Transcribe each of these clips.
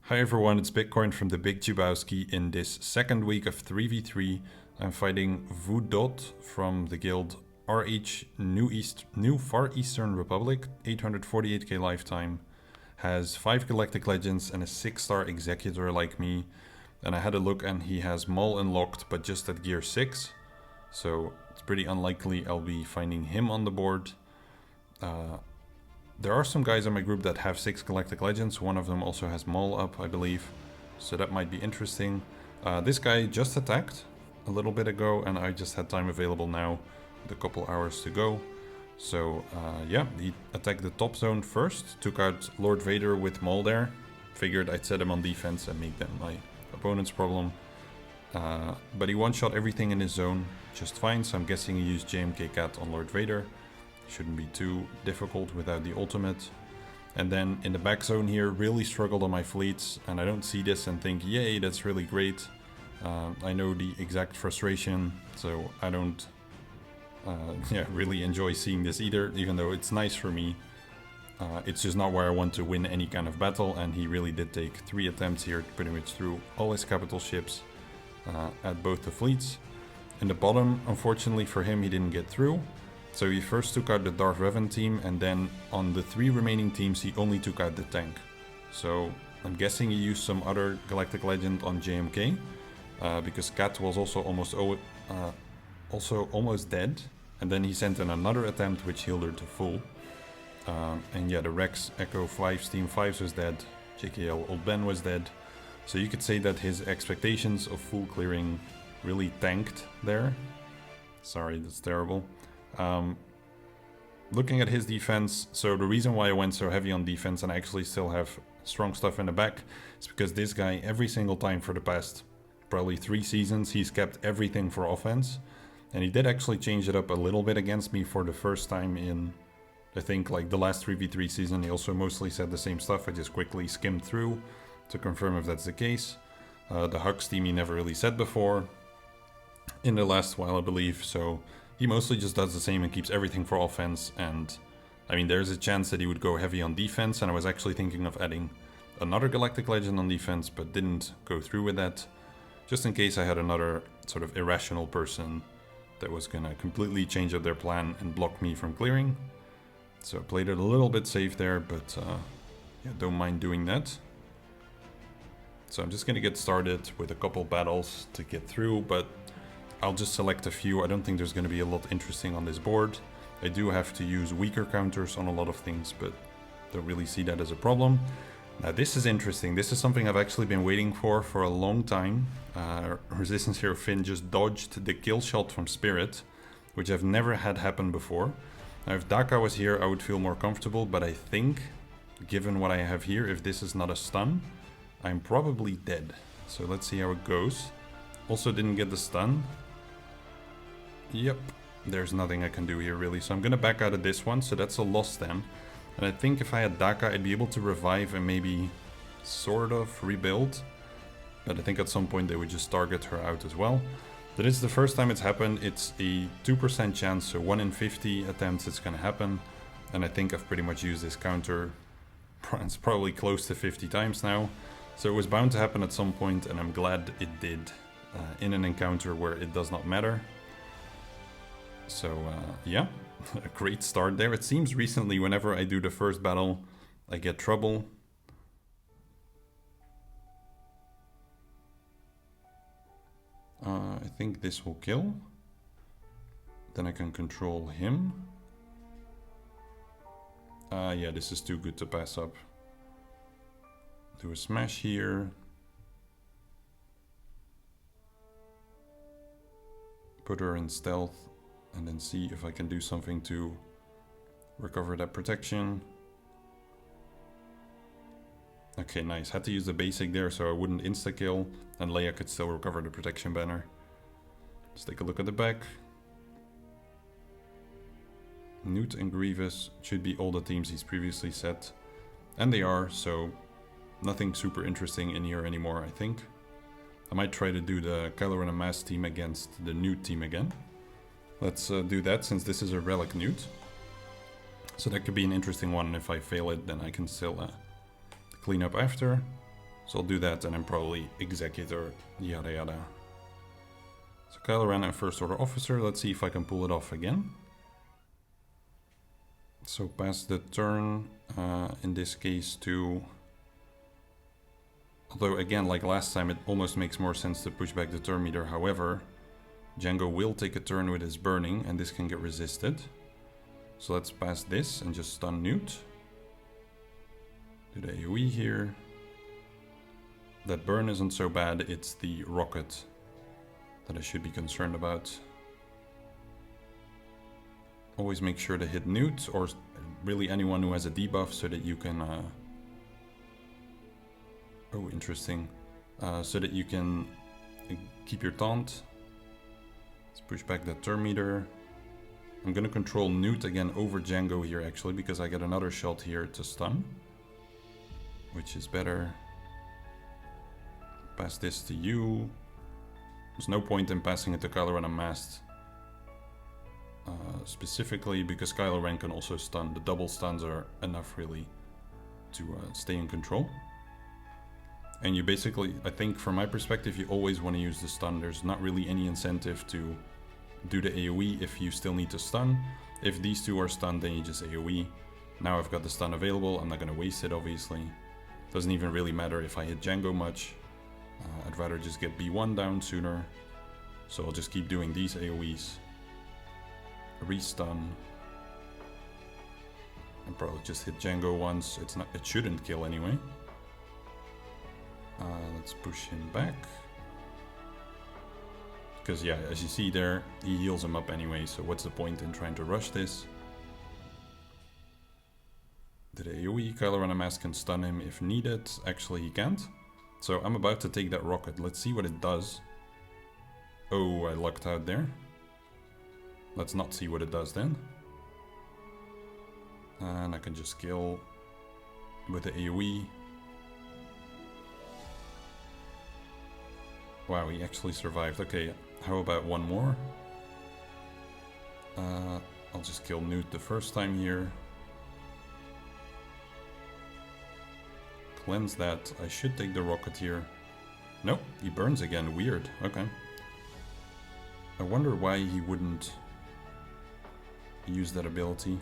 Hi everyone, it's Bitcoin from the Big Jubowski. In this second week of 3v3, I'm fighting Vudot from the guild RH New Far Eastern Republic, 848k lifetime, has 5 Galactic Legends and a 6-star Executor like me. And I had a look and he has Maul unlocked, but just at gear 6. So it's pretty unlikely I'll be finding him on the board. There are some guys in my group that have 6 Galactic Legends. One of them also has Maul up, I believe. So that might be interesting. This guy just attacked a little bit ago, and I just had time available now with a couple hours to go. So yeah, he attacked the top zone first. Took out Lord Vader with Maul there. Figured I'd set him on defense and make them my opponent's problem. But he one-shot everything in his zone just fine, so I'm guessing he used JMK Cat on Lord Vader. Shouldn't be too difficult without the ultimate. And then in the back zone here, really struggled on my fleets, and I don't see this and think, yay, that's really great. I know the exact frustration, so I don't really enjoy seeing this either, even though it's nice for me. It's just not where I want to win any kind of battle, and he really did take 3 attempts here pretty much through all his capital ships at both the fleets. In the bottom, unfortunately for him, he didn't get through. So he first took out the Darth Revan team, and then on the 3 remaining teams he only took out the tank. So I'm guessing he used some other Galactic Legend on JMK, because Cat was also almost dead. And then he sent in another attempt which healed her to full. And yeah, the Rex Echo 5 Team 5s was dead, JKL Old Ben was dead. So you could say that his expectations of full clearing really tanked there. Sorry, that's terrible. Looking at his defense, so the reason why I went so heavy on defense and I actually still have strong stuff in the back is because this guy, every single time for the past probably 3 seasons, he's kept everything for offense. And he did actually change it up a little bit against me for the first time in, I think, like the last 3v3 season. He also mostly said the same stuff. I just quickly skimmed through to confirm if that's the case. The Hux team he never really said before in the last while, I believe, so he mostly just does the same and keeps everything for offense. And I mean, there's a chance that he would go heavy on defense, and I was actually thinking of adding another Galactic Legend on defense, but didn't go through with that, just in case I had another sort of irrational person that was gonna completely change up their plan and block me from clearing. So I played it a little bit safe there, but yeah, don't mind doing that. So I'm just gonna get started with a couple battles to get through, but I'll just select a few. I don't think there's going to be a lot interesting on this board. I do have to use weaker counters on a lot of things, but don't really see that as a problem. Now this is interesting. This is something I've actually been waiting for a long time. Resistance Hero Finn just dodged the kill shot from Spirit, which I've never had happen before. Now if Daka was here, I would feel more comfortable, but I think, given what I have here, if this is not a stun, I'm probably dead. So let's see how it goes. Also didn't get the stun. Yep, there's nothing I can do here really, so I'm gonna back out of this one, so that's a loss then. And I think if I had Daka, I'd be able to revive and maybe sort of rebuild. But I think at some point they would just target her out as well. That is the first time it's happened. It's a 2% chance, so 1 in 50 attempts it's gonna happen. And I think I've pretty much used this counter, it's probably close to 50 times now. So it was bound to happen at some point, and I'm glad it did in an encounter where it does not matter. So yeah, a great start there. It seems recently whenever I do the first battle, I get trouble. I think this will kill. Then I can control him. Yeah, this is too good to pass up. Do a smash here. Put her in stealth. And then see if I can do something to recover that protection. Okay, nice. Had to use the basic there so I wouldn't insta-kill, and Leia could still recover the protection banner. Let's take a look at the back. Nute and Grievous should be all the teams he's previously set. And they are, so nothing super interesting in here anymore, I think. I might try to do the Kylo Ren and Mass team against the Nute team again. Let's do that, since this is a relic Nute. So that could be an interesting one, and if I fail it, then I can still clean up after. So I'll do that and then probably Executor, yada yada. So Kylo Ren and First Order Officer, let's see if I can pull it off again. So pass the turn, in this case to... Although again, like last time, it almost makes more sense to push back the turn meter. However, Django will take a turn with his burning and this can get resisted. So let's pass this and just stun Nute. Do the AoE here. That burn isn't so bad, it's the rocket that I should be concerned about. Always make sure to hit Nute, or really anyone who has a debuff, so that you can... Oh, interesting. So that you can keep your taunt. Let's push back that turn meter. I'm gonna control Nute again over Django here actually, because I get another shot here to stun. Which is better. Pass this to you. There's no point in passing it to Kylo Ren Unmasked. Specifically because Kylo Ren can also stun. The double stuns are enough really to stay in control. And you basically, I think from my perspective, you always want to use the stun. There's not really any incentive to do the AoE if you still need to stun. If these two are stunned, then you just AoE. Now I've got the stun available, I'm not going to waste it obviously. Doesn't even really matter if I hit Django much. I'd rather just get B1 down sooner. So I'll just keep doing these AoEs. Restun. And probably just hit Django once. It shouldn't kill anyway. Let's push him back. Because yeah, as you see there, he heals him up anyway, so what's the point in trying to rush this? The AoE, Kylo Ren Unmasked can stun him if needed. Actually, he can't. So I'm about to take that rocket. Let's see what it does. Oh, I lucked out there. Let's not see what it does then. And I can just kill with the AoE. Wow, he actually survived. Okay, how about one more? I'll just kill Nute the first time here. Cleanse that. I should take the rocket here. Nope, he burns again. Weird. Okay. I wonder why he wouldn't use that ability.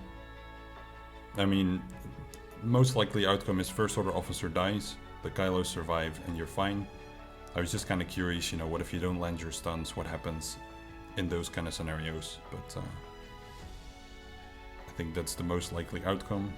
I mean, most likely outcome is First Order Officer dies, but Kylo survive and you're fine. I was just kind of curious, you know, what if you don't land your stuns, what happens in those kind of scenarios, but I think that's the most likely outcome.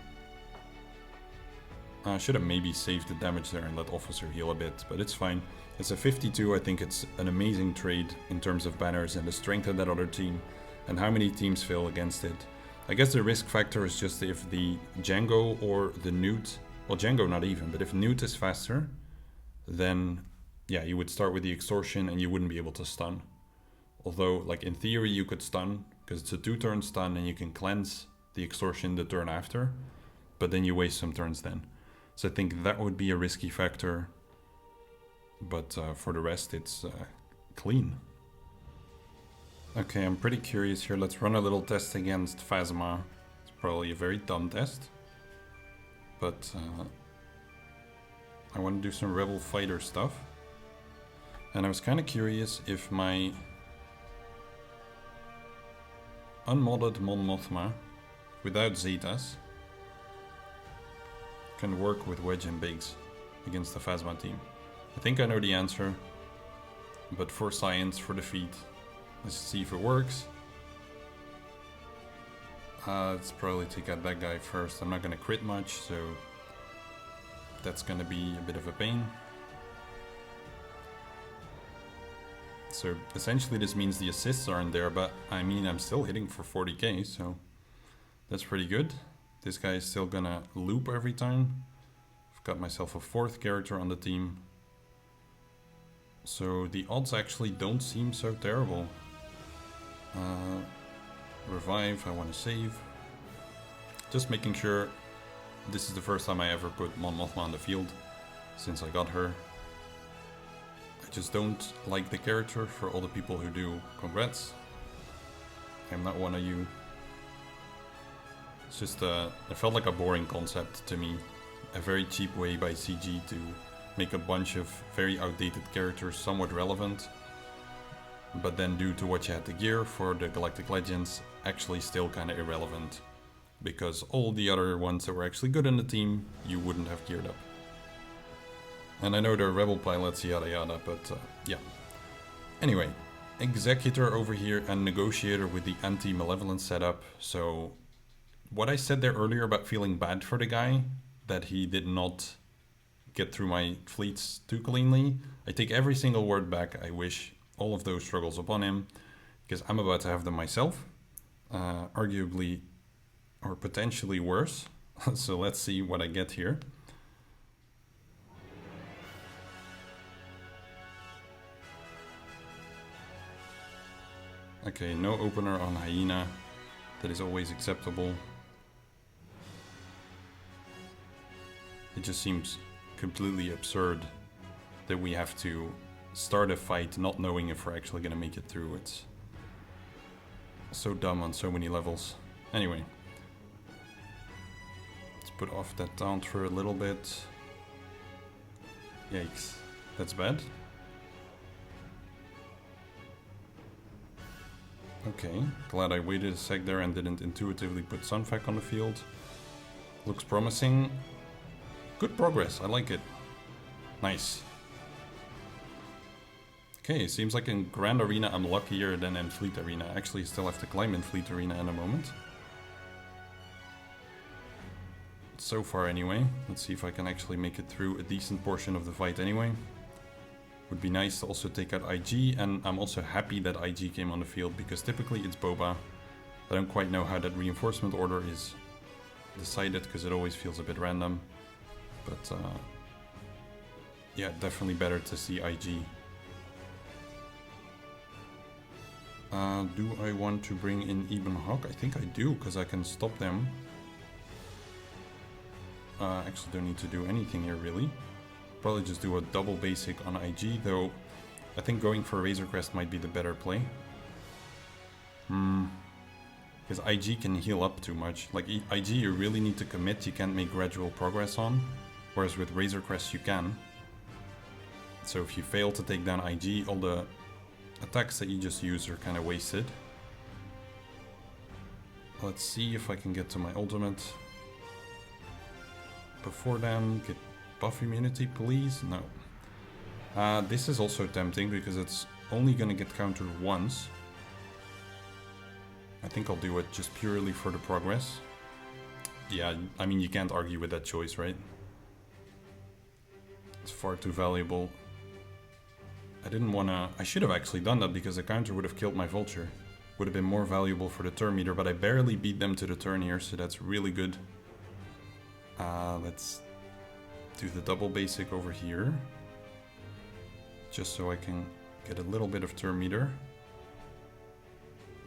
I should have maybe saved the damage there and let Officer heal a bit, but it's fine. It's a 52, I think it's an amazing trade in terms of banners and the strength of that other team, and how many teams fail against it. I guess the risk factor is just if the Django or the Nute, well Django not even, but if Nute is faster, then yeah, you would start with the extortion and you wouldn't be able to stun. Although, like in theory, you could stun, because it's a 2-turn stun and you can cleanse the extortion the turn after, but then you waste some turns then. So I think that would be a risky factor, but for the rest, it's clean. Okay, I'm pretty curious here. Let's run a little test against Phasma. It's probably a very dumb test, but I want to do some Rebel Fighter stuff. And I was kind of curious if my unmodded Mon Mothma without Zetas can work with Wedge and Biggs against the Phasma team. I think I know the answer, but for science, for defeat, let's see if it works. Let's probably take out that guy first. I'm not going to crit much, so that's going to be a bit of a pain. So essentially this means the assists aren't there, but I mean I'm still hitting for 40k, so that's pretty good. This guy is still gonna loop every time. I've got myself a 4th character on the team. So the odds actually don't seem so terrible. Revive, I want to save. Just making sure this is the first time I ever put Mon Mothma on the field since I got her. I just don't like the character. For all the people who do, congrats. I'm not one of you. It's just, it felt like a boring concept to me. A very cheap way by CG to make a bunch of very outdated characters somewhat relevant, but then due to what you had to gear for the Galactic Legends, actually still kind of irrelevant, because all the other ones that were actually good in the team, you wouldn't have geared up. And I know they're rebel pilots, yada yada, but yeah. Anyway, Executor over here and Negotiator with the anti-malevolence setup. So what I said there earlier about feeling bad for the guy, that he did not get through my fleets too cleanly, I take every single word back. I wish all of those struggles upon him, because I'm about to have them myself, arguably or potentially worse. So let's see what I get here. Okay, no opener on Hyena. That is always acceptable. It just seems completely absurd that we have to start a fight not knowing if we're actually gonna make it through. It's so dumb on so many levels. Anyway, let's put off that taunt for a little bit. Yikes, that's bad. Okay, glad I waited a sec there and didn't intuitively put Sunfac on the field. Looks promising. Good progress, I like it. Nice. Okay, seems like in Grand Arena I'm luckier than in Fleet Arena. Actually, still have to climb in Fleet Arena in a moment. So far anyway. Let's see if I can actually make it through a decent portion of the fight anyway. Would be nice to also take out IG, and I'm also happy that IG came on the field, because typically it's Boba. I don't quite know how that reinforcement order is decided, because it always feels a bit random. But yeah, definitely better to see IG. Do I want to bring in Eben Hawk? I think I do, because I can stop them. Actually don't need to do anything here really. Probably just do a double basic on IG, though I think going for Razor Crest might be the better play. Because IG can heal up too much. Like IG you really need to commit, you can't make gradual progress on. Whereas with Razor Crest you can. So if you fail to take down IG, all the attacks that you just use are kind of wasted. Let's see if I can get to my ultimate. Before then, get buff immunity, please? No. This is also tempting because it's only gonna get countered once. I think I'll do it just purely for the progress. Yeah, I mean, you can't argue with that choice, right? It's far too valuable. I didn't wanna... I should have actually done that because the counter would have killed my Vulture. Would have been more valuable for the turn meter, but I barely beat them to the turn here, so that's really good. Let's do the double basic over here. Just so I can get a little bit of turn meter.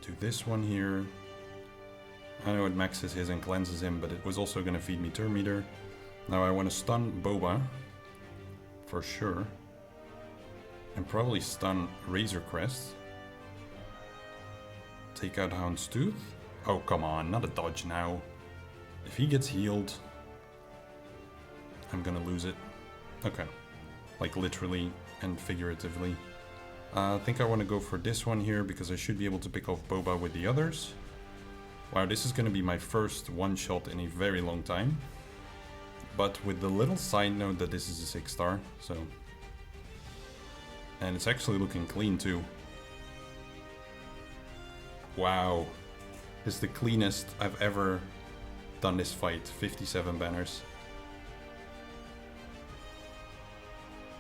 Do this one here. I know it maxes his and cleanses him, but it was also going to feed me turn meter. Now I want to stun Boba. For sure. And probably stun Razor Crest. Take out Houndstooth. Oh, come on, not a dodge now. If he gets healed, I'm gonna lose it. Okay. Like literally and figuratively. I think I want to go for this one here because I should be able to pick off Boba with the others. Wow, this is gonna be my first one shot in a very long time. But with the little side note that this is a 6-star, so... And it's actually looking clean too. Wow. This is the cleanest I've ever done this fight. 57 banners.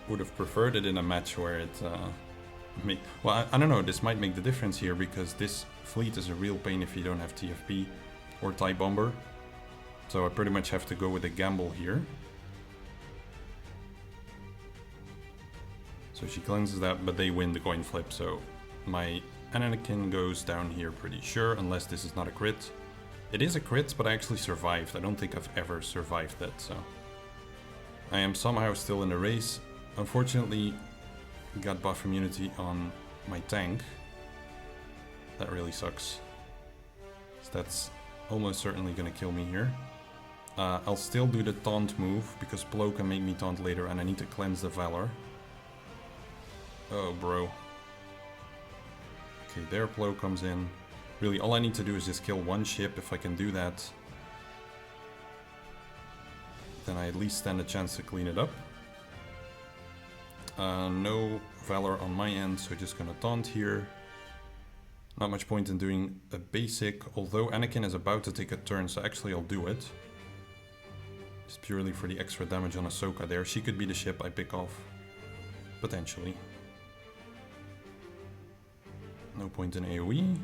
Would have preferred it in a match where it well, I don't know, this might make the difference here because this fleet is a real pain if you don't have TFP or TIE Bomber. So I pretty much have to go with a gamble here. So she cleanses that, but they win the coin flip, so my Anakin goes down here pretty sure, unless this is not a crit. It is a crit, but I actually survived. I don't think I've ever survived that, so... I am somehow still in the race. Unfortunately, got buff immunity on my tank. That really sucks. So that's almost certainly gonna kill me here. I'll still do the taunt move, because Plo can make me taunt later, and I need to cleanse the Valor. Oh, bro. Okay, there Plo comes in. Really, all I need to do is just kill one ship. If I can do that, then I at least stand a chance to clean it up. No Valor on my end, so just gonna taunt here. Not much point in doing a basic, although Anakin is about to take a turn, so actually I'll do it. Just purely for the extra damage on Ahsoka there. She could be the ship I pick off. Potentially. No point in AoE.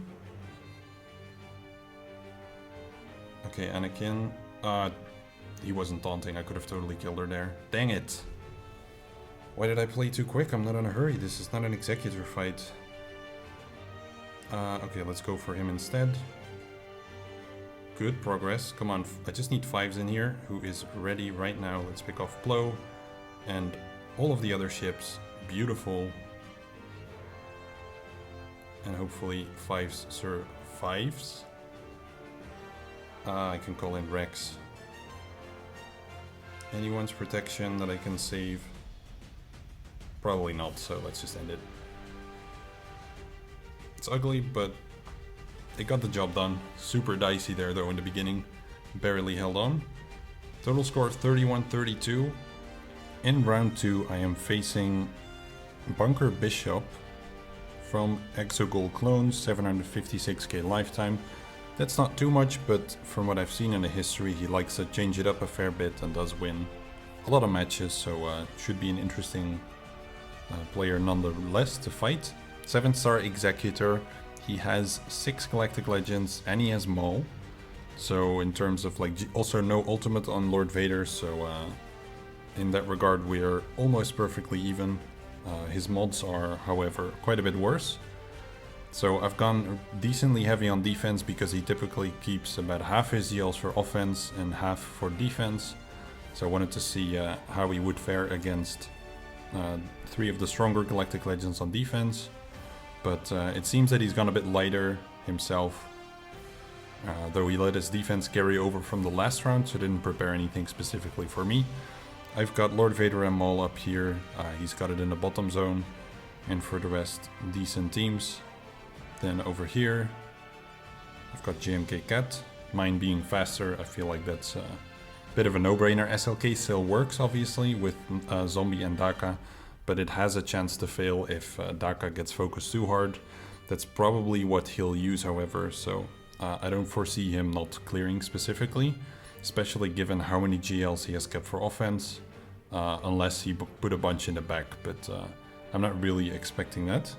Okay, Anakin. He wasn't taunting, I could have totally killed her there. Dang it! Why did I play too quick? I'm not in a hurry, this is not an executor fight. Okay, let's go for him instead. Good progress, come on, I just need 5s in here, who is ready right now. Let's pick off Plo, and all of the other ships, beautiful. And hopefully 5s survives. I can call in Rex. Anyone's protection that I can save? Probably not, so let's just end it. It's ugly, but they got the job done. Super dicey there though in the beginning. Barely held on. Total score 31-32. In round 2 I am facing Bunker Bishop from Exogol Clones, 756k lifetime. That's not too much, but from what I've seen in the history, he likes to change it up a fair bit and does win a lot of matches, so should be an interesting player nonetheless to fight. 7-star Executor, he has 6 Galactic Legends and he has Maul. So in terms of like, also no ultimate on Lord Vader, so in that regard we are almost perfectly even. His mods are, however, quite a bit worse. So I've gone decently heavy on defense because he typically keeps about half his GLs for offense and half for defense. So I wanted to see how he would fare against 3 of the stronger Galactic Legends on defense. But it seems that he's gone a bit lighter himself. Though he let his defense carry over from the last round, so didn't prepare anything specifically for me. I've got Lord Vader and Maul up here. He's got it in the bottom zone. And for the rest, decent teams. Then over here, I've got JMK Cat. Mine being faster, I feel like that's a bit of a no-brainer. SLK still works, obviously, with Zombie and Daka, but it has a chance to fail if Daka gets focused too hard. That's probably what he'll use, however, so I don't foresee him not clearing specifically, especially given how many GLs he has kept for offense, unless he put a bunch in the back, but I'm not really expecting that.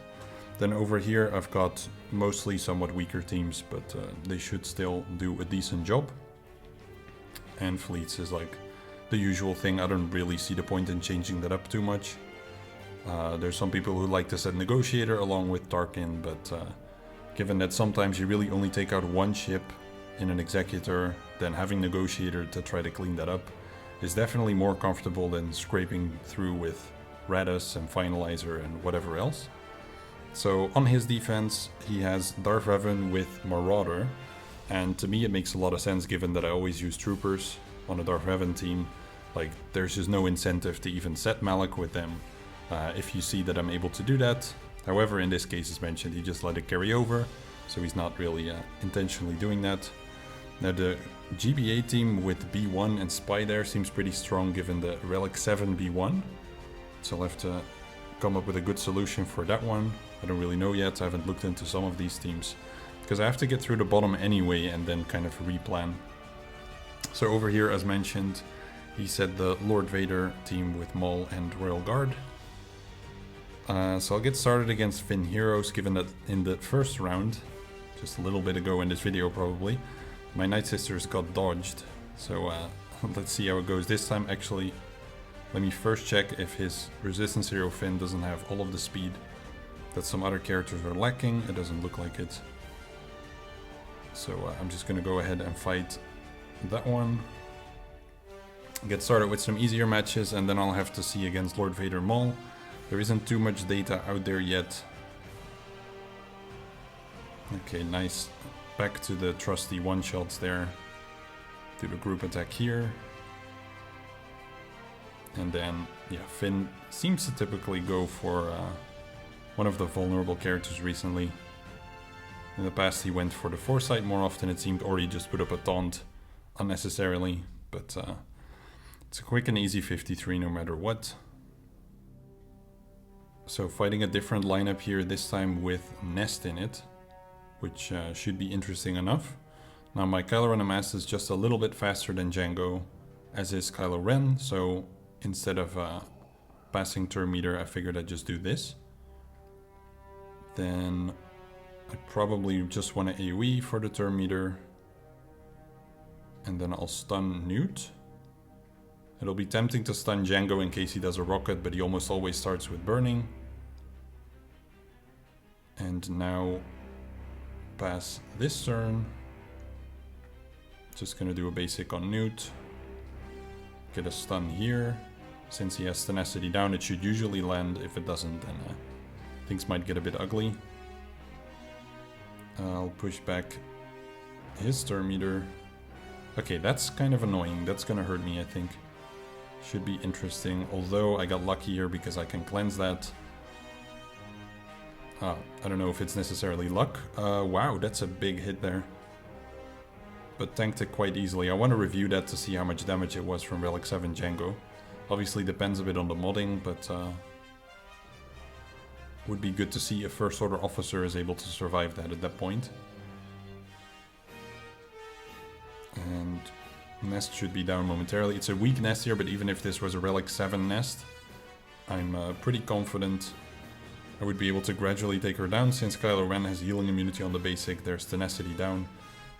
Then over here I've got mostly somewhat weaker teams, but they should still do a decent job. And fleets is like the usual thing. I don't really see the point in changing that up too much. There's some people who like to set Negotiator along with Tarkin, but given that sometimes you really only take out one ship in an Executor, then having Negotiator to try to clean that up is definitely more comfortable than scraping through with Radus and Finalizer and whatever else. So on his defense, he has Darth Revan with Marauder, and to me it makes a lot of sense given that I always use Troopers on a Darth Revan team. Like, there's just no incentive to even set Malak with them if you see that I'm able to do that. However, in this case, as mentioned, he just let it carry over, so he's not really intentionally doing that. Now the GBA team with B1 and Spy there seems pretty strong given the Relic 7 B1, so I'll have to come up with a good solution for that one. I don't really know yet, I haven't looked into some of these teams, because I have to get through the bottom anyway and then kind of replan. So over here, as mentioned, he said the Lord Vader team with Maul and Royal Guard. So I'll get started against Finn Heroes, given that in the first round, just a little bit ago in this video probably, my Night Sisters got dodged. So let's see how it goes this time. Actually, let me first check if his Resistance Hero Finn doesn't have all of the speed that some other characters are lacking. It doesn't look like it. So I'm just gonna go ahead and fight that one. Get started with some easier matches, and then I'll have to see against Lord Vader Maul. There isn't too much data out there yet. Okay, nice. Back to the trusty one-shots there. Do the group attack here. And then, yeah, Finn seems to typically go for one of the vulnerable characters recently. In the past he went for the Foresight more often, it seemed, or he just put up a taunt unnecessarily. But it's a quick and easy 53 no matter what. So fighting a different lineup here, this time with Nest in it, which should be interesting enough. Now my Kylo Ren Amass is just a little bit faster than Django, as is Kylo Ren, so instead of passing turn meter, I figured I'd just do this. Then I probably just want to AoE for the turn meter. And then I'll stun Nute. It'll be tempting to stun Django in case he does a rocket, but he almost always starts with burning. And now pass this turn. Just gonna do a basic on Nute. Get a stun here. Since he has tenacity down, it should usually land. If it doesn't, then things might get a bit ugly. I'll push back his turn meter. Okay, that's kind of annoying. That's gonna hurt me, I think. Should be interesting. Although I got lucky here because I can cleanse that. I don't know if it's necessarily luck. Wow, that's a big hit there. But tanked it quite easily. I want to review that to see how much damage it was from Relic 7 Django. Obviously depends a bit on the modding, but would be good to see if First Order Officer is able to survive that at that point. And Nest should be down momentarily. It's a weak Nest here, but even if this was a Relic 7 Nest, I'm pretty confident I would be able to gradually take her down. Since Kylo Ren has healing immunity on the basic, there's tenacity down.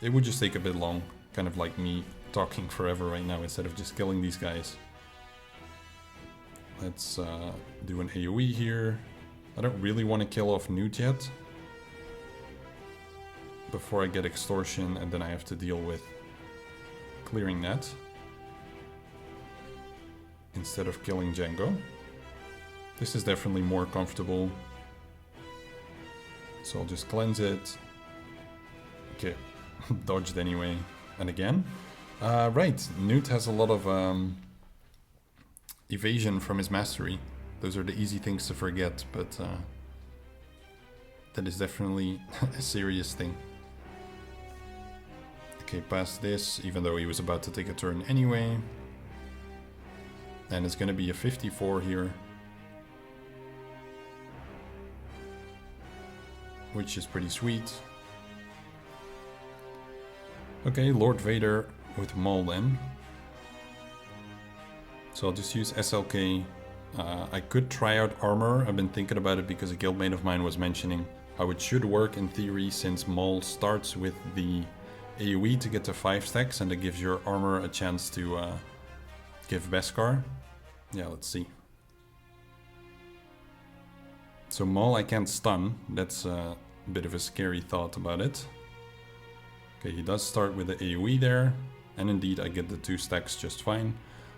It would just take a bit long, kind of like me talking forever right now instead of just killing these guys. Let's do an AoE here. I don't really want to kill off Nute yet. Before I get Extortion, and then I have to deal with clearing that. Instead of killing Django. This is definitely more comfortable. So I'll just cleanse it. Okay, dodged anyway. And again. Right, Nute has a lot of evasion from his mastery. Those are the easy things to forget, but that is definitely a serious thing. Okay, past this, even though he was about to take a turn anyway. And it's gonna be a 54 here. Which is pretty sweet. Okay, Lord Vader with Maul then. So I'll just use SLK. I could try out armor. I've been thinking about it because a guildmate of mine was mentioning how it should work in theory, since Maul starts with the AoE to get to 5 stacks, and it gives your armor a chance to give Beskar. Yeah, let's see. So Maul I can't stun. That's a bit of a scary thought about it. Okay, he does start with the AoE there, and indeed I get the 2 stacks just fine.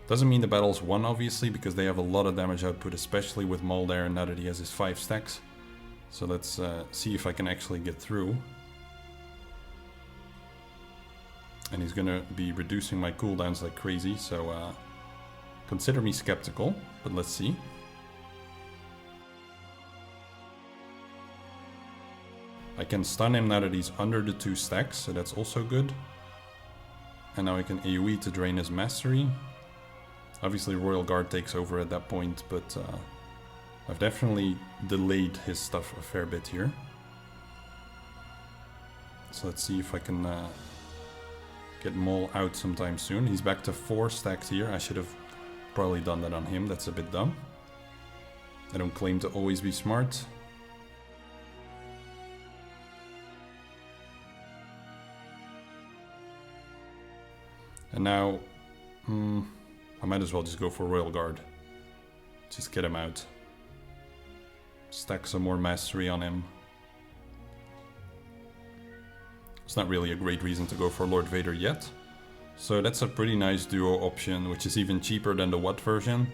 Doesn't mean the battle's won, obviously, because they have a lot of damage output, especially with Maul there, now that he has his 5 stacks. So let's see if I can actually get through. And he's gonna be reducing my cooldowns like crazy, so consider me skeptical, but let's see. I can stun him now that he's under the 2 stacks, so that's also good. And now I can AoE to drain his mastery. Obviously Royal Guard takes over at that point, but I've definitely delayed his stuff a fair bit here. So let's see if I can get Maul out sometime soon. He's back to 4 stacks here. I should have probably done that on him. That's a bit dumb. I don't claim to always be smart. And now, I might as well just go for Royal Guard. Just get him out. Stack some more mastery on him. It's not really a great reason to go for Lord Vader yet. So that's a pretty nice duo option, which is even cheaper than the Watt version.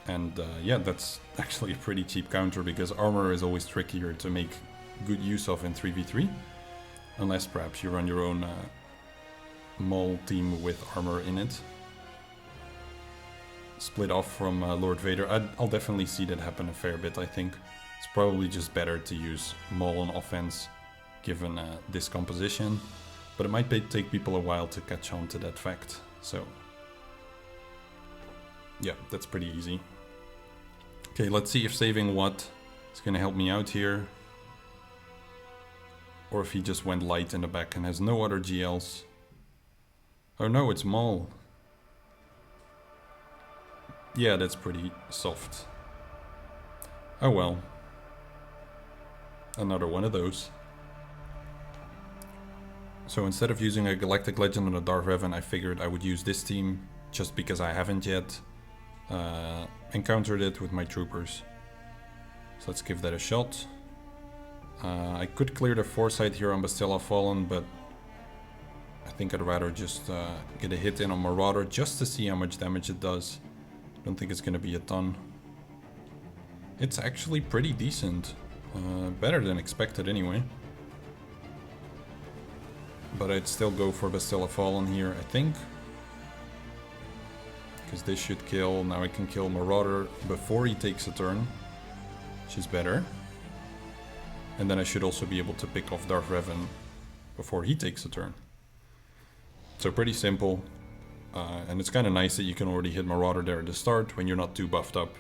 And yeah, that's actually a pretty cheap counter because armor is always trickier to make good use of in 3v3. Unless perhaps you run your own Maul team with armor in it. Split off from Lord Vader. I'll definitely see that happen a fair bit, I think. It's probably just better to use Maul on offense given this composition. But it might take people a while to catch on to that fact. So yeah, that's pretty easy. Okay, let's see if saving what is going to help me out here. Or if he just went light in the back and has no other GLs. Oh no, it's Maul. Yeah, that's pretty soft. Oh well. Another one of those. So instead of using a Galactic Legend on a Darth Revan, I figured I would use this team just because I haven't yet encountered it with my troopers. So let's give that a shot. I could clear the foresight here on Bastilla Fallen, but I think I'd rather just get a hit in on Marauder just to see how much damage it does. Don't think it's gonna be a ton. It's actually pretty decent. Better than expected anyway. But I'd still go for Bastilla Fallen here, I think. Because this should kill. Now I can kill Marauder before he takes a turn, which is better. And then I should also be able to pick off Darth Revan before he takes a turn. So pretty simple. And it's kind of nice that you can already hit Marauder there at the start when you're not too buffed up,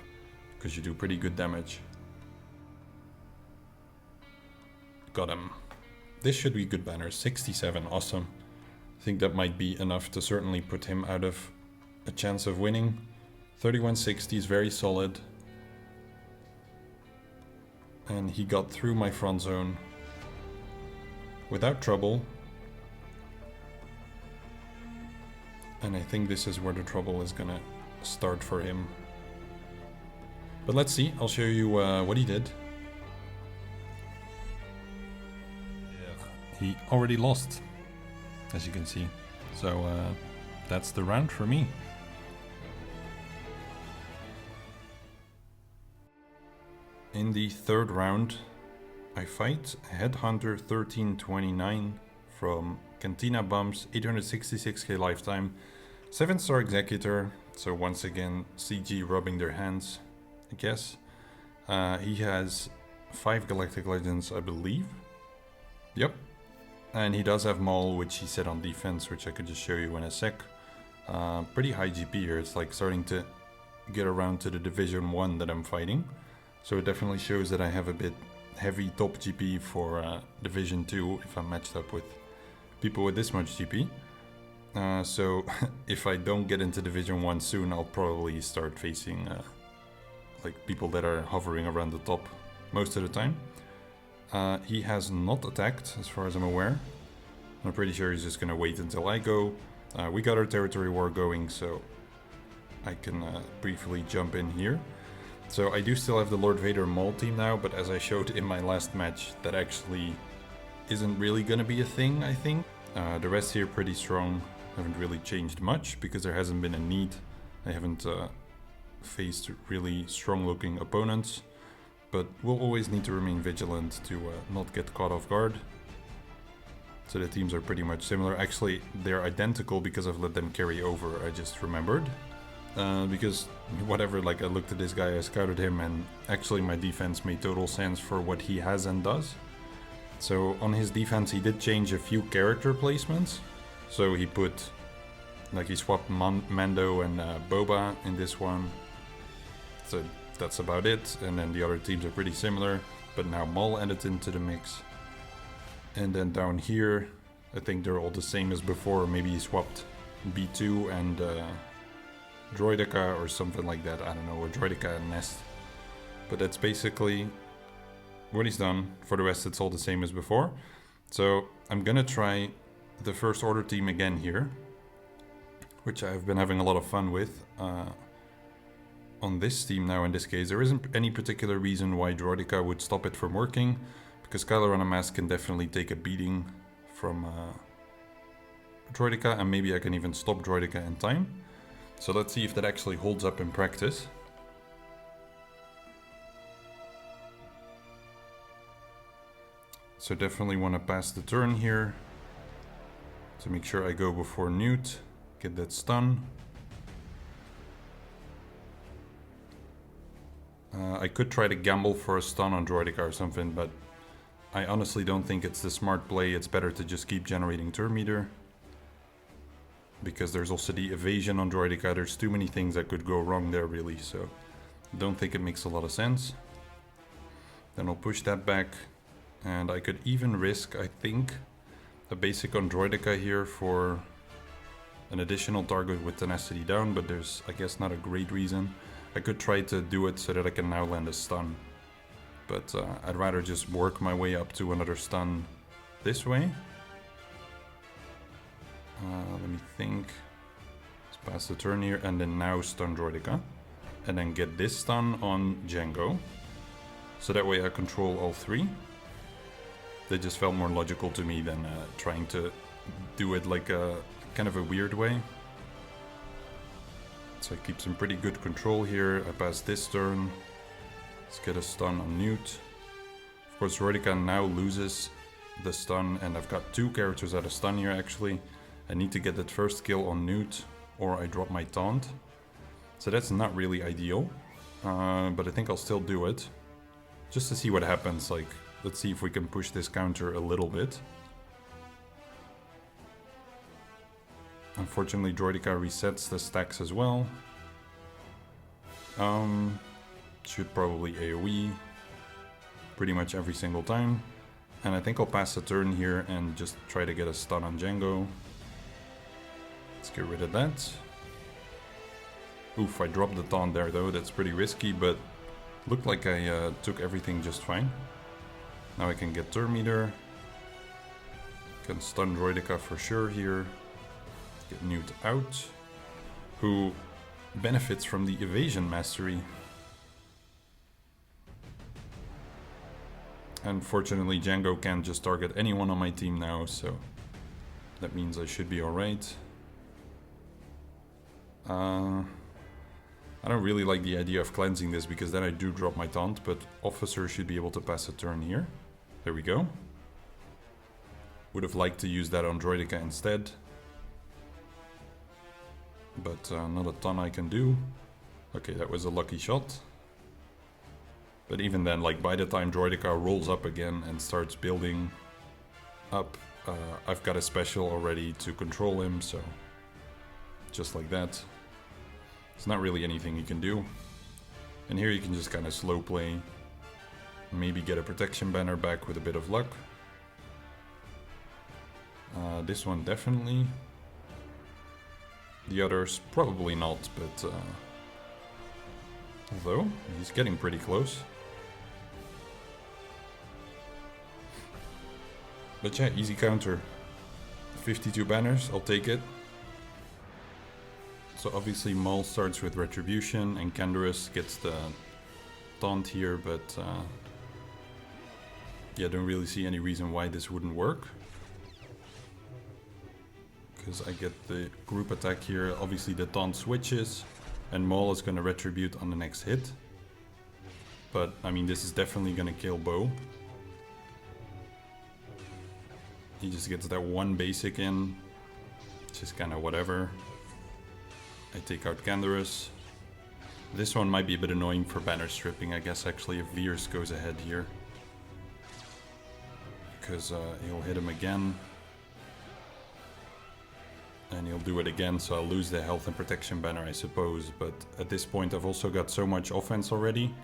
because you do pretty good damage. Got him. This should be good banner. 67, awesome. I think that might be enough to certainly put him out of a chance of winning. 3160 is very solid. And he got through my front zone without trouble. And I think this is where the trouble is gonna start for him. But let's see, I'll show you what he did. He already lost, as you can see. So that's the round for me. In the third round, I fight Headhunter 1329 from Cantina Bumps, 866k lifetime, 7-star Executor, so once again CG rubbing their hands, I guess. He has 5 Galactic Legends, I believe. Yep. And he does have Maul, which he set on defense, which I could just show you in a sec. Pretty high GP here, it's like starting to get around to the Division 1 that I'm fighting. So it definitely shows that I have a bit heavy top GP for Division 2 if I'm matched up with people with this much GP. So if I don't get into Division 1 soon, I'll probably start facing like people that are hovering around the top most of the time. He has not attacked as far as I'm aware. I'm pretty sure he's just gonna wait until I go. We got our territory war going, so I can briefly jump in here. So I do still have the Lord Vader Maul team now, but as I showed in my last match, that actually isn't really gonna be a thing, I think. The rest here pretty strong, haven't really changed much because there hasn't been a need. I haven't faced really strong looking opponents, but we'll always need to remain vigilant to not get caught off guard. So the teams are pretty much similar. Actually, they're identical because I've let them carry over, I just remembered. Because whatever, like I looked at this guy, I scouted him, and actually my defense made total sense for what he has and does. So on his defense he did change a few character placements. So he put, like he swapped Mando and Boba in this one. So that's about it, and then the other teams are pretty similar, but now Maul added into the mix. And then down here, I think they're all the same as before. Maybe he swapped B2 and Droideka or something like that, I don't know, or Droideka and Nest. But that's basically what he's done. For the rest it's all the same as before. So I'm gonna try the First Order team again here, which I've been having a lot of fun with. On this team now, in this case, there isn't any particular reason why Droideka would stop it from working, because Kylo Ren Mask can definitely take a beating from Droideka, and maybe I can even stop Droideka in time. So let's see if that actually holds up in practice. So definitely want to pass the turn here to make sure I go before Nute, get that stun. I could try to gamble for a stun on Droidica or something, but I honestly don't think it's the smart play. It's better to just keep generating turn meter. Because there's also the evasion on Droidica. There's too many things that could go wrong there, really. So don't think it makes a lot of sense. Then I'll push that back. And I could even risk, I think, a basic on Droidica here for an additional target with tenacity down. But there's, I guess, not a great reason. I could try to do it so that I can now land a stun. But I'd rather just work my way up to another stun this way. Let me think. Let's pass the turn here and then now stun Droidica. And then get this stun on Django. So that way I control all three. That just felt more logical to me than trying to do it like a kind of a weird way. So I keep some pretty good control here. I pass this turn. Let's get a stun on Nute. Of course, Droidica now loses the stun, and I've got two characters at a stun here actually. I need to get that first kill on Nute, or I drop my taunt. So that's not really ideal, but I think I'll still do it. Just to see what happens, like, let's see if we can push this counter a little bit. Unfortunately, Droidica resets the stacks as well. Should probably AoE pretty much every single time. And I think I'll pass a turn here and just try to get a stun on Django. Let's get rid of that. Oof, I dropped the taunt there though, that's pretty risky, but looked like I took everything just fine. Now I can get turn meter. Can stun Droidica for sure here. Get Nute out, who benefits from the evasion mastery. Unfortunately, Django can't just target anyone on my team now, so that means I should be alright. I don't really like the idea of cleansing this because then I do drop my taunt, but Officer should be able to pass a turn here. There we go. Would have liked to use that on Droidica instead. But not a ton I can do. Okay, that was a lucky shot. But even then, like by the time Droidica rolls up again and starts building up, I've got a special already to control him, so just like that. It's not really anything you can do. And here you can just kind of slow play. Maybe get a protection banner back with a bit of luck. This one definitely. The others probably not, but although he's getting pretty close. But yeah, easy counter. 52 banners, I'll take it. So obviously Maul starts with Retribution and Canderous gets the taunt here, but yeah, don't really see any reason why this wouldn't work. Because I get the group attack here, obviously the taunt switches, and Maul is going to retribute on the next hit. But, I mean, this is definitely going to kill Bo. He just gets that one basic in, which is kind of whatever. I take out Canderous. This one might be a bit annoying for banner stripping, I guess, actually, if Veers goes ahead here. Because he'll hit him again. And he'll do it again, so I'll lose the health and protection banner, I suppose. But at this point, I've also got so much offense already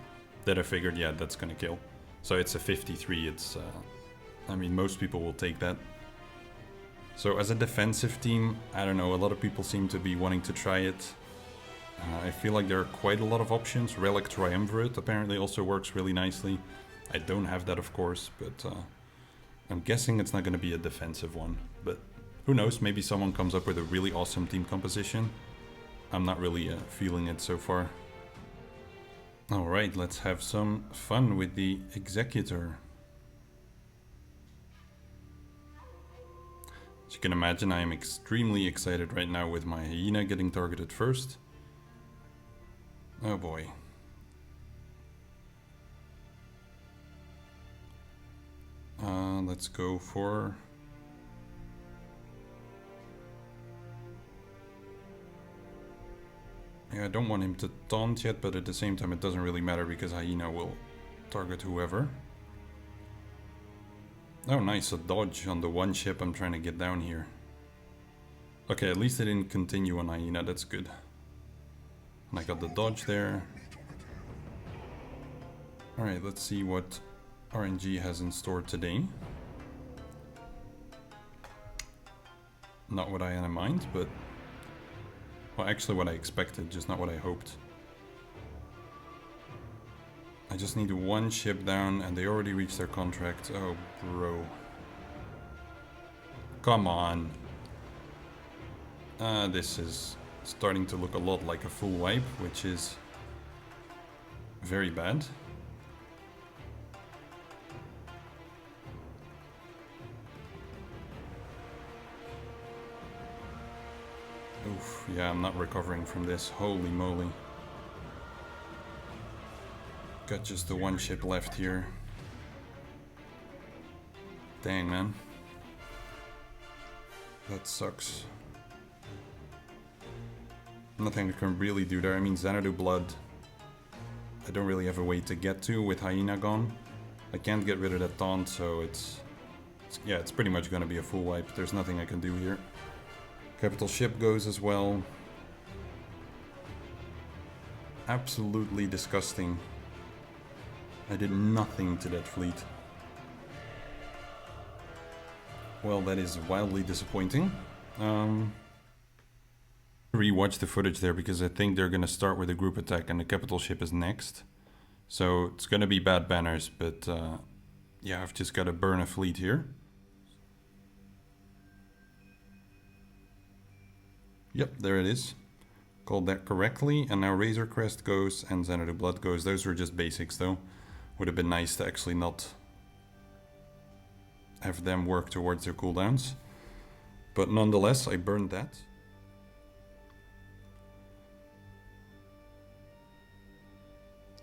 that I figured, yeah, that's gonna kill. So it's a 53. It's, I mean, most people will take that. So as a defensive team, I don't know, a lot of people seem to be wanting to try it. I feel like there are quite a lot of options. Relic Triumvirate apparently also works really nicely. I don't have that, of course, but I'm guessing it's not gonna be a defensive one. But who knows, maybe someone comes up with a really awesome team composition. I'm not really feeling it so far. Alright, let's have some fun with the Executor. As you can imagine, I am extremely excited right now with my Hyena getting targeted first. Oh boy. let's go for... Yeah, I don't want him to taunt yet, but at the same time it doesn't really matter because Hyena will target whoever. Oh nice, a dodge on the one ship I'm trying to get down here. Okay, at least it didn't continue on Hyena, that's good. And I got the dodge there. Alright, let's see what RNG has in store today. Not what I had in mind, but... Well, actually what I expected, just not what I hoped. I just need one ship down and they already reached their contract. Oh, bro. Come on. This is starting to look a lot like a full wipe, which is very bad. Oof, yeah, I'm not recovering from this. Holy moly. Got just the one ship left here. Dang, man. That sucks. Nothing I can really do there. I mean, Xanadu Blood, I don't really have a way to get to with Hyena gone. I can't get rid of that taunt, so it's yeah, it's pretty much gonna be a full wipe. There's nothing I can do here. Capital ship goes as well. Absolutely disgusting. I did nothing to that fleet. Well, that is wildly disappointing. Rewatch the footage there because I think they're gonna start with a group attack and the capital ship is next. So it's gonna be bad banners, but yeah, I've just gotta burn a fleet here. Yep, there it is. Called that correctly, and now Razor Crest goes and Xanadu Blood goes. Those were just basics though. Would have been nice to actually not have them work towards their cooldowns. But nonetheless, I burned that.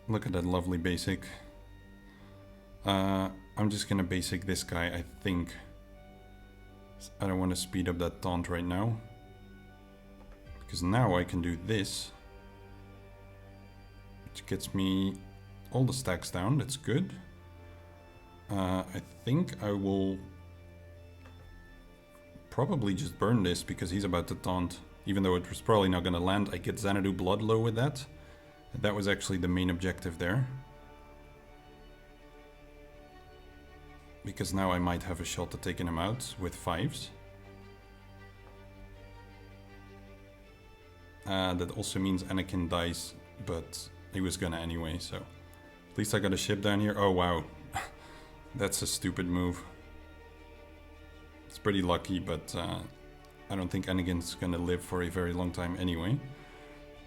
Look at that lovely basic. I'm just gonna basic this guy, I think. I don't want to speed up that taunt right now. Because now I can do this. Which gets me all the stacks down, that's good. I think I will probably just burn this because he's about to taunt. Even though it was probably not going to land, I get Xanadu Blood low with that. That was actually the main objective there. Because now I might have a shot at taking him out with 5s. That also means Anakin dies, but he was gonna anyway, so... At least I got a ship down here. Oh wow. That's a stupid move. It's pretty lucky, but I don't think Anakin's gonna live for a very long time anyway.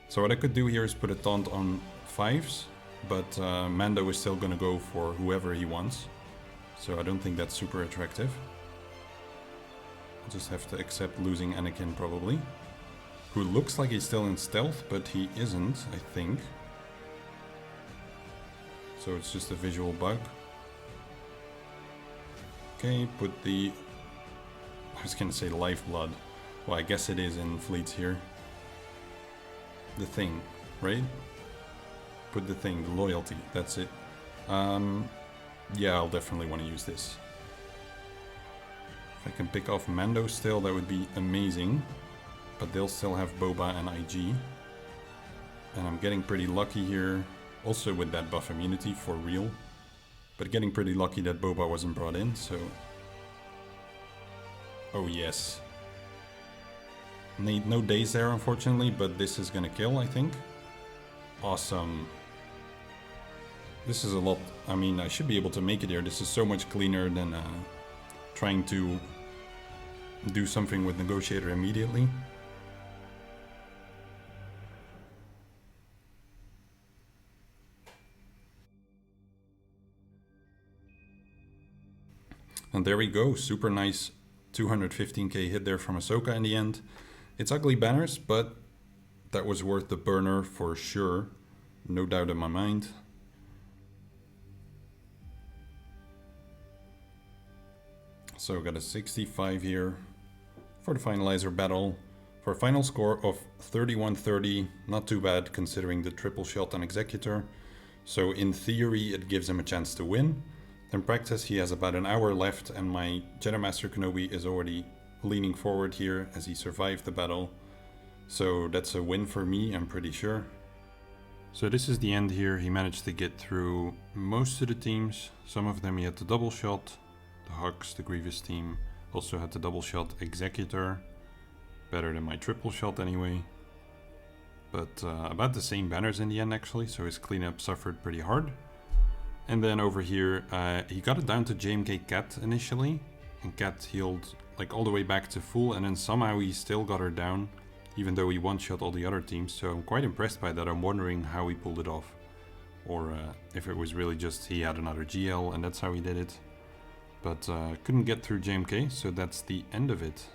So what I could do here is put a taunt on 5s, but Mando is still gonna go for whoever he wants. So I don't think that's super attractive. I'll just have to accept losing Anakin probably. Who looks like he's still in stealth, but he isn't, I think. So it's just a visual bug. Okay, put the... I was gonna say lifeblood. Well, I guess it is in fleets here. The thing, right? Put the thing, the loyalty, that's it. Yeah, I'll definitely want to use this. If I can pick off Mando still, that would be amazing. But they'll still have Boba and IG. And I'm getting pretty lucky here. Also with that buff immunity, for real. But getting pretty lucky that Boba wasn't brought in, so... Oh yes. No days there, unfortunately, but this is gonna kill, I think. Awesome. This is a lot... I mean, I should be able to make it here. This is so much cleaner than trying to do something with Negotiator immediately. And there we go, super nice 215k hit there from Ahsoka in the end. It's ugly banners, but that was worth the burner for sure. No doubt in my mind. So got a 65 here for the finalizer battle. For a final score of 31-30, not too bad considering the triple shot on Executor. So in theory it gives him a chance to win. In practice he has about an hour left and my Jedi Master Kenobi is already leaning forward here as he survived the battle. So that's a win for me, I'm pretty sure. So this is the end here. He managed to get through most of the teams. Some of them he had the double shot. The Hux, the Grievous team, also had the double shot Executor. Better than my triple shot anyway. But about the same banners in the end actually, so his cleanup suffered pretty hard. And then over here, he got it down to JMK Cat initially. And Cat healed like all the way back to full, and then somehow he still got her down. Even though he one-shot all the other teams, so I'm quite impressed by that. I'm wondering how he pulled it off. Or if it was really just he had another GL and that's how he did it. But couldn't get through JMK, so that's the end of it.